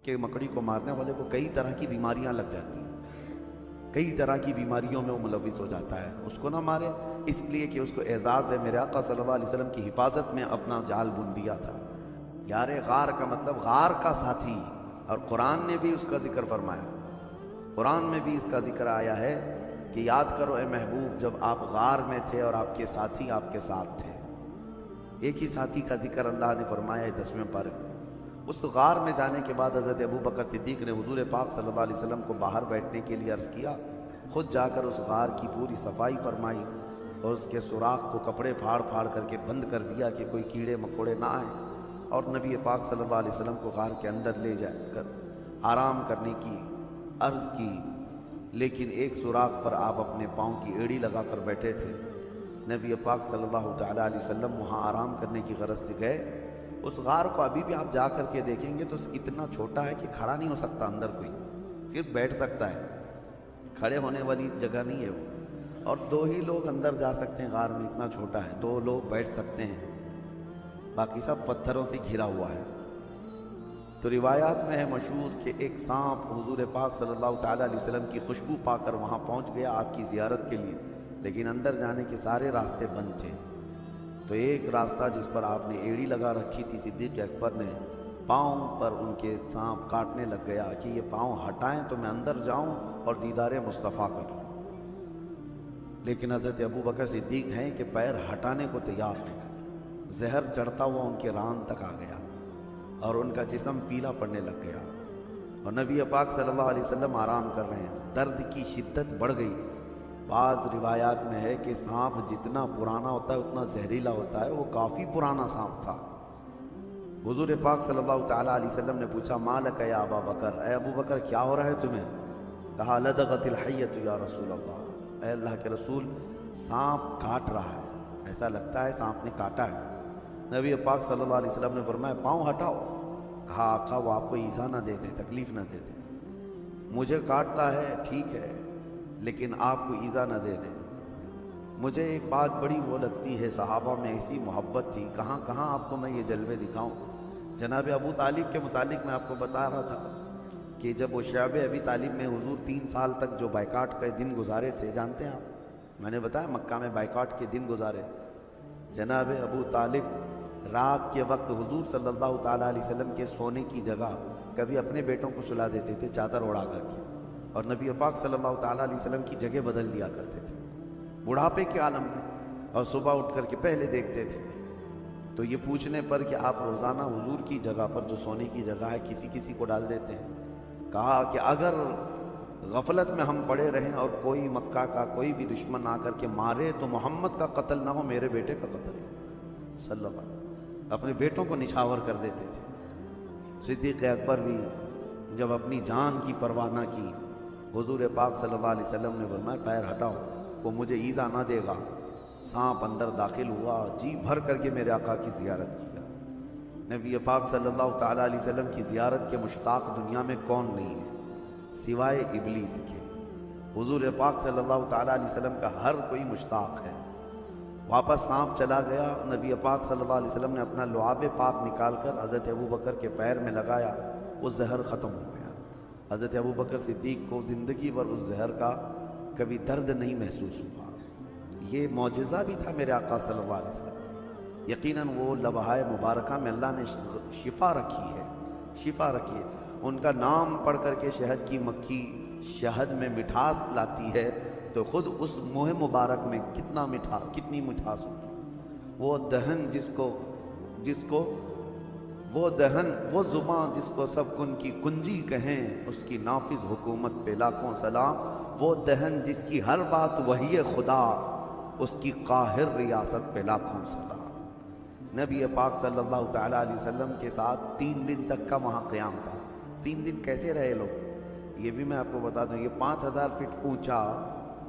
کہ مکڑی کو مارنے والے کو کئی طرح کی بیماریاں لگ جاتی ہیں، کئی طرح کی بیماریوں میں وہ ملوث ہو جاتا ہے، اس کو نہ مارے، اس لیے کہ اس کو اعزاز ہے میرے آقا صلی اللہ علیہ وسلم کی حفاظت میں اپنا جال بن دیا تھا۔ یار غار کا مطلب غار کا ساتھی، اور قرآن نے بھی اس کا ذکر فرمایا، قرآن میں بھی اس کا ذکر آیا ہے کہ یاد کرو اے محبوب جب آپ غار میں تھے اور آپ کے ساتھی آپ کے ساتھ تھے۔ ایک ہی ساتھی کا ذکر اللہ نے فرمایا ہے 10ویں پارے میں۔ اس غار میں جانے کے بعد حضرت ابوبکر صدیق نے حضور پاک صلی اللہ علیہ وسلم کو باہر بیٹھنے کے لیے عرض کیا، خود جا کر اس غار کی پوری صفائی فرمائی اور اس کے سوراخ کو کپڑے پھاڑ پھاڑ کر کے بند کر دیا کہ کوئی کیڑے مکوڑے نہ آئیں، اور نبی پاک صلی اللہ علیہ وسلم کو غار کے اندر لے جا کر آرام کرنے کی عرض کی، لیکن ایک سوراخ پر آپ اپنے پاؤں کی ایڑی لگا کر بیٹھے تھے۔ نبی پاک صلی اللہ تعالیٰ علیہ وسلم وہاں آرام کرنے کی غرض سے گئے۔ اس غار کو ابھی بھی آپ جا کر کے دیکھیں گے تو اتنا چھوٹا ہے کہ کھڑا نہیں ہو سکتا اندر کوئی، صرف بیٹھ سکتا ہے، کھڑے ہونے والی جگہ نہیں ہے وہ، اور 2 ہی لوگ اندر جا سکتے ہیں غار میں، اتنا چھوٹا ہے، 2 لوگ بیٹھ سکتے ہیں، باقی سب پتھروں سے گھرا ہوا ہے۔ تو روایات میں ہے مشہور کہ ایک سانپ حضور پاک صلی اللہ تعالیٰ علیہ وسلم کی خوشبو پا کر وہاں پہنچ گیا آپ کی زیارت کے لیے، لیکن اندر جانے کے سارے راستے بند تھے۔ تو ایک راستہ جس پر آپ نے ایڑی لگا رکھی تھی، صدیق اکبر نے پاؤں پر ان کے سانپ کاٹنے لگ گیا کہ یہ پاؤں ہٹائیں تو میں اندر جاؤں اور دیدار مصطفیٰ کروں، لیکن حضرت ابوبکر صدیق ہیں کہ پیر ہٹانے کو تیار نہیں، زہر چڑھتا ہوا ان کے ران تک آ گیا اور ان کا جسم پیلا پڑنے لگ گیا، اور نبی پاک صلی اللہ علیہ وسلم آرام کر رہے ہیں، درد کی شدت بڑھ گئی۔ بعض روایات میں ہے کہ سانپ جتنا پرانا ہوتا ہے اتنا زہریلا ہوتا ہے، وہ کافی پرانا سانپ تھا۔ حضور پاک صلی اللہ تعالیٰ علیہ وسلم نے پوچھا مالک یا ابا بکر، اے ابو بکر کیا ہو رہا ہے تمہیں؟ کہا لدغت الحیۃ یا رسول اللہ، اے اللہ کے رسول سانپ کاٹ رہا ہے، ایسا لگتا ہے سانپ نے کاٹا ہے۔ نبی پاک صلی اللہ علیہ وسلم نے فرمایا پاؤں ہٹاؤ۔ کہا آقا وہ آپ کو ایذا نہ دے دے، تکلیف نہ دے دے، مجھے کاٹتا ہے ٹھیک ہے لیکن آپ کو ایذا نہ دے دے۔ مجھے ایک بات بڑی وہ لگتی ہے، صحابہ میں ایسی محبت تھی، کہاں کہاں آپ کو میں یہ جلوے دکھاؤں۔ جناب ابو طالب کے متعلق میں آپ کو بتا رہا تھا کہ جب وہ شعب ابی طالب میں حضور 3 سال تک جو بائیکاٹ کے دن گزارے تھے، جانتے ہیں آپ، میں نے بتایا مکہ میں بائیکاٹ کے دن گزارے، جناب ابو طالب رات کے وقت حضور صلی اللہ تعالیٰ علیہ وسلم کے سونے کی جگہ کبھی اپنے بیٹوں کو سلا دیتے تھے چادر اڑا کر کے، اور نبی پاک صلی اللہ تعالیٰ علیہ وسلم کی جگہ بدل دیا کرتے تھے بڑھاپے کے عالم میں، اور صبح اٹھ کر کے پہلے دیکھتے تھے۔ تو یہ پوچھنے پر کہ آپ روزانہ حضور کی جگہ پر جو سونے کی جگہ ہے کسی کسی کو ڈال دیتے ہیں، کہا کہ اگر غفلت میں ہم پڑے رہیں اور کوئی مکہ کا کوئی بھی دشمن آ کر کے مارے تو محمد کا قتل نہ ہو، میرے بیٹے کا قتل ہو صلی اللہ علیہ وسلم، اپنے بیٹوں کو نچھاور کر دیتے تھے۔ صدیق اکبر بھی جب اپنی جان کی پرواہ نہ کی، حضور پاک صلی اللہ علیہ وسلم نے فرمایا پیر ہٹاؤ، وہ مجھے ایذا نہ دے گا۔ سانپ اندر داخل ہوا، جی بھر کر کے میرے آقا کی زیارت کیا۔ نبی پاک صلی اللہ تعالیٰ علیہ وسلم کی زیارت کے مشتاق دنیا میں کون نہیں ہے سوائے ابلیس کے؟ حضور پاک صلی اللہ تعالیٰ علیہ وسلم کا ہر کوئی مشتاق ہے۔ واپس سانپ چلا گیا، نبی پاک صلی اللہ علیہ وسلم نے اپنا لعاب پاک نکال کر حضرت ابوبکر کے پیر میں لگایا، وہ زہر ختم ہو گیا۔ حضرت ابوبکر صدیق کو زندگی بھر اس زہر کا کبھی درد نہیں محسوس ہوا۔ یہ معجزہ بھی تھا میرے آقا صلی اللہ علیہ وسلم کا۔ یقیناً وہ لمحہ مبارکہ میں اللہ نے شفا رکھی ہے، شفا رکھی ہے۔ ان کا نام پڑھ کر کے شہد کی مکھی شہد میں مٹھاس لاتی ہے تو خود اس منہ مبارک میں کتنی مٹھاس ہوگی۔ وہ دہن وہ زبان جس کو سب کن کی کنجی کہیں، اس کی نافذ حکومت پہ لاکھوں سلام۔ وہ دہن جس کی ہر بات وحی خدا، اس کی قاہر ریاست پہ لاکھوں سلام۔ نبی پاک صلی اللہ تعالیٰ علیہ وسلم کے ساتھ 3 دن تک کا وہاں قیام تھا۔ 3 دن کیسے رہے لوگ، یہ بھی میں آپ کو بتا دوں۔ یہ 5000 فٹ اونچا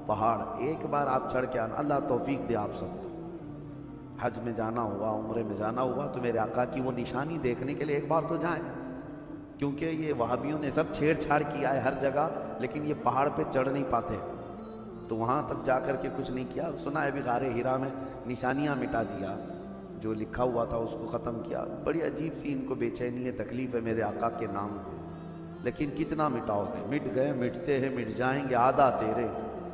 پہاڑ، ایک بار آپ چڑھ کے آنا، اللہ توفیق دے آپ سب کو۔ حج میں جانا ہوا، عمرے میں جانا ہوا تو میرے آقا کی وہ نشانی دیکھنے کے لیے ایک بار تو جائیں، کیونکہ یہ وہابیوں نے سب چھیڑ چھاڑ کیا ہے ہر جگہ، لیکن یہ پہاڑ پہ چڑھ نہیں پاتے، تو وہاں تک جا کر کے کچھ نہیں کیا۔ سنا ہے بھی غار ہرا میں نشانیاں مٹا دیا، جو لکھا ہوا تھا اس کو ختم کیا۔ بڑی عجیب سی ان کو بے چینی ہے، تکلیف ہے میرے آقا کے نام سے۔ لیکن کتنا مٹاؤ گے؟ مٹ گئے، مٹتے ہیں، مٹ جائیں گے، آدھا تیرے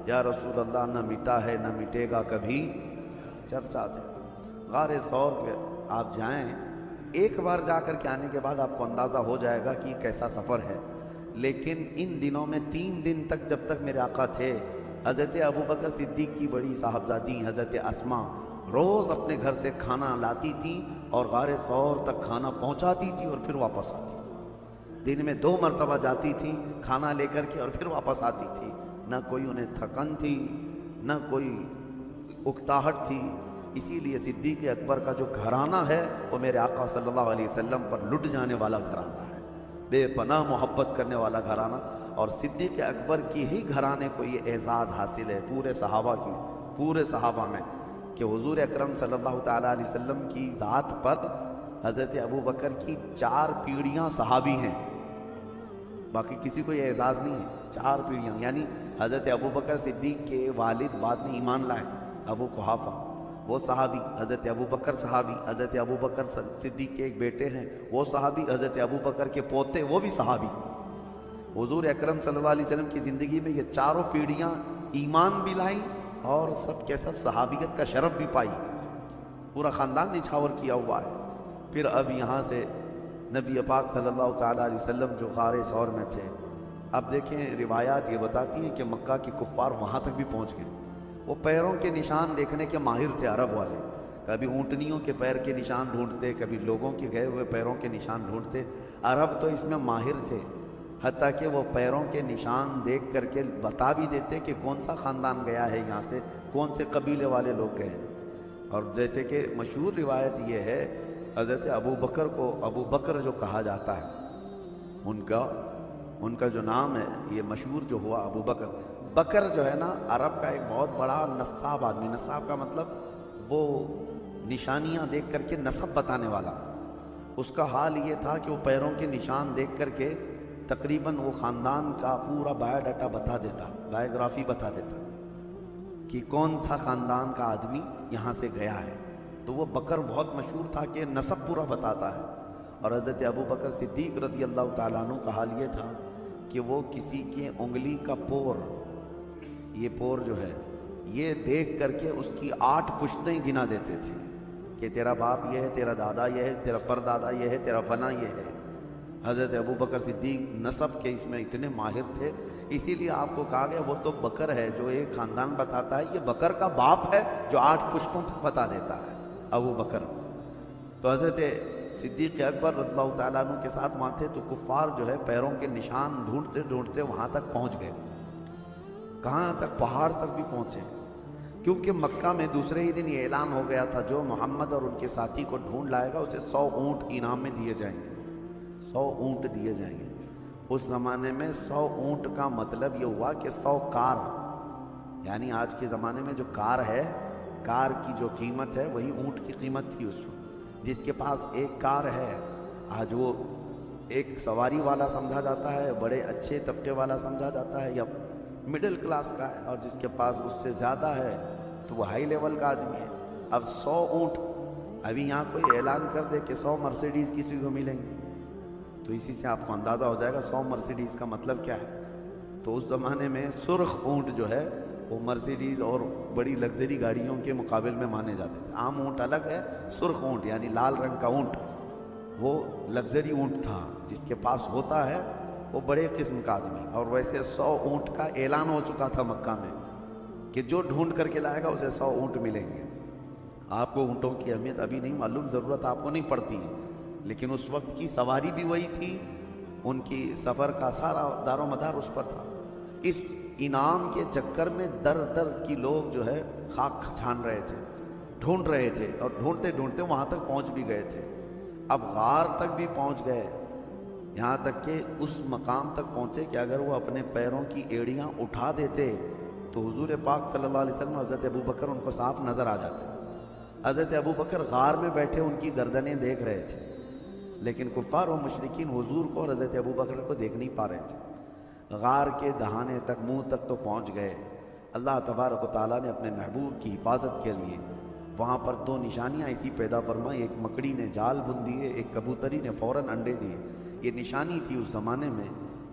یا رسول اللہ، نہ مٹا ہے نہ مٹے گا کبھی چرچا تیرا۔ غار ثور پہ آپ جائیں، ایک بار جا کر کے آنے کے بعد آپ کو اندازہ ہو جائے گا کہ کیسا سفر ہے۔ لیکن ان دنوں میں 3 دن تک جب تک میرے آقا تھے، حضرت ابوبکر صدیق کی بڑی صاحبزادی حضرت اسما روز اپنے گھر سے کھانا لاتی تھیں اور غار ثور تک کھانا پہنچاتی تھی اور پھر واپس آتی تھی۔ دن میں 2 مرتبہ جاتی تھیں کھانا لے کر کے اور پھر واپس آتی تھی۔ نہ کوئی انہیں تھکن تھی، نہ کوئی اکتاہٹ تھی۔ اسی لیے صدیق اکبر کا جو گھرانہ ہے وہ میرے آقا صلی اللہ علیہ وسلم پر لٹ جانے والا گھرانہ ہے، بے پناہ محبت کرنے والا گھرانہ۔ اور صدیق اکبر کی ہی گھرانے کو یہ اعزاز حاصل ہے پورے صحابہ میں کہ حضور اکرم صلی اللہ تعالیٰ علیہ وسلم کی ذات پر حضرت ابوبکر کی 4 پیڑھیاں صحابی ہیں، باقی کسی کو یہ اعزاز نہیں ہے۔ 4 پیڑھیاں، یعنی حضرت ابوبکر صدیق کے والد بعد میں ایمان لائے، ابو قحافہ وہ صحابی، حضرت ابوبکر صحابی، حضرت ابوبکر صدیق کے ایک بیٹے ہیں وہ صحابی، حضرت ابوبکر کے پوتے وہ بھی صحابی۔ حضور اکرم صلی اللہ علیہ وسلم کی زندگی میں یہ 4 پیڑھیاں ایمان بھی لائیں اور سب کے سب صحابیت کا شرف بھی پائی، پورا خاندان نچھاور کیا ہوا ہے۔ پھر اب یہاں سے نبی پاک صلی اللہ تعالیٰ علیہ وسلم جو غار ثور میں تھے، اب دیکھیں روایات یہ بتاتی ہیں کہ مکہ کے کفار وہاں تک بھی پہنچ گئے۔ وہ پیروں کے نشان دیکھنے کے ماہر تھے عرب والے، کبھی اونٹنیوں کے پیر کے نشان ڈھونڈتے، کبھی لوگوں کے گئے ہوئے پیروں کے نشان ڈھونڈتے۔ عرب تو اس میں ماہر تھے، حتیٰ کہ وہ پیروں کے نشان دیکھ کر کے بتا بھی دیتے کہ کون سا خاندان گیا ہے یہاں سے، کون سے قبیلے والے لوگ گئے ہیں۔ اور جیسے کہ مشہور روایت یہ ہے، حضرت ابوبکر کو ابو بکر جو کہا جاتا ہے، ان کا جو نام ہے یہ مشہور جو ہوا ابو بکر۔ بکر جو ہے نا عرب کا ایک بہت بڑا نصاب آدمی، نصاب کا مطلب وہ نشانیاں دیکھ کر کے نسب بتانے والا۔ اس کا حال یہ تھا کہ وہ پیروں کے نشان دیکھ کر کے تقریباً وہ خاندان کا پورا بایو ڈاٹا بتا دیتا، بایوگرافی بتا دیتا کہ کون سا خاندان کا آدمی یہاں سے گیا ہے۔ تو وہ بکر بہت مشہور تھا کہ نسب پورا بتاتا ہے۔ اور حضرت ابوبکر صدیق رضی اللہ تعالیٰ عنہ کا حال یہ تھا کہ وہ کسی کے انگلی کا پور، یہ پور جو ہے یہ دیکھ کر کے اس کی 8 پشتیں گنا دیتے تھے کہ تیرا باپ یہ ہے، تیرا دادا یہ ہے، تیرا پردادا یہ ہے، تیرا فلاں یہ ہے۔ حضرت ابوبکر صدیق نسب کے اس میں اتنے ماہر تھے، اسی لیے آپ کو کہا گیا وہ تو بکر ہے جو ایک خاندان بتاتا ہے، یہ بکر کا باپ ہے جو 8 پشتوں تک بتا دیتا ہے، ابو بکر۔ تو حضرت صدیق اکبر رضی اللہ تعالیٰ عنہ کے ساتھ وہاں تھے، تو کفار جو ہے پیروں کے نشان ڈھونڈتے ڈھونڈتے وہاں تک پہنچ گئے۔ کہاں تک؟ پہاڑ تک بھی پہنچے، کیونکہ مکہ میں دوسرے ہی دن یہ اعلان ہو گیا تھا جو محمد اور ان کے ساتھی کو ڈھونڈ لائے گا اسے 100 اونٹ انعام میں دیے جائیں گے، 100 اونٹ دیے جائیں گے۔ اس زمانے میں 100 اونٹ کا مطلب یہ ہوا کہ 100 کار، یعنی آج کے زمانے میں جو کار ہے، کار کی جو قیمت ہے وہی اونٹ کی قیمت تھی اس وقت۔ جس کے پاس ایک کار ہے آج وہ ایک سواری والا سمجھا جاتا ہے، بڑے اچھے طبقے والا سمجھا جاتا ہے یا مڈل کلاس کا ہے، اور جس کے پاس اس سے زیادہ ہے تو وہ ہائی لیول کا آدمی ہے۔ اب 100 اونٹ، ابھی یہاں کوئی اعلان کر دے کہ 100 مرسیڈیز کسی کو ملیں گے تو اسی سے آپ کو اندازہ ہو جائے گا 100 مرسیڈیز کا مطلب کیا ہے۔ تو اس زمانے میں سرخ اونٹ جو ہے وہ مرسیڈیز اور بڑی لگژری گاڑیوں کے مقابل میں مانے جاتے تھے۔ عام اونٹ الگ ہے، سرخ اونٹ یعنی لال رنگ کا اونٹ وہ لگژری اونٹ تھا، جس کے پاس ہوتا ہے وہ بڑے قسم کا آدمی۔ اور ویسے 100 اونٹ کا اعلان ہو چکا تھا مکہ میں کہ جو ڈھونڈ کر کے لائے گا اسے 100 اونٹ ملیں گے۔ آپ کو اونٹوں کی اہمیت ابھی نہیں معلوم، ضرورت آپ کو نہیں پڑتی ہے، لیکن اس وقت کی سواری بھی وہی تھی، ان کی سفر کا سارا دار و مدار اس پر تھا۔ اس انعام کے چکر میں در در کی لوگ جو ہے خاک چھان رہے تھے، ڈھونڈ رہے تھے، اور ڈھونڈتے ڈھونڈتے وہاں تک پہنچ بھی گئے تھے۔ اب غار تک بھی پہنچ گئے، یہاں تک کہ اس مقام تک پہنچے کہ اگر وہ اپنے پیروں کی ایڑیاں اٹھا دیتے تو حضور پاک صلی اللہ علیہ وسلم حضرت ابوبکر ان کو صاف نظر آ جاتے۔ حضرت ابوبکر غار میں بیٹھے ان کی گردنیں دیکھ رہے تھے، لیکن کفار و مشرکین حضور کو اور حضرت ابوبکر کو دیکھ نہیں پا رہے تھے۔ غار کے دہانے تک، منہ تک تو پہنچ گئے۔ اللہ تبارک و تعالیٰ نے اپنے محبوب کی حفاظت کے لیے وہاں پر 2 نشانیاں ایسی پیدا فرمائی، ایک مکڑی نے جال بن دیے، ایک کبوتری نے فوراً انڈے دیے۔ یہ نشانی تھی اس زمانے میں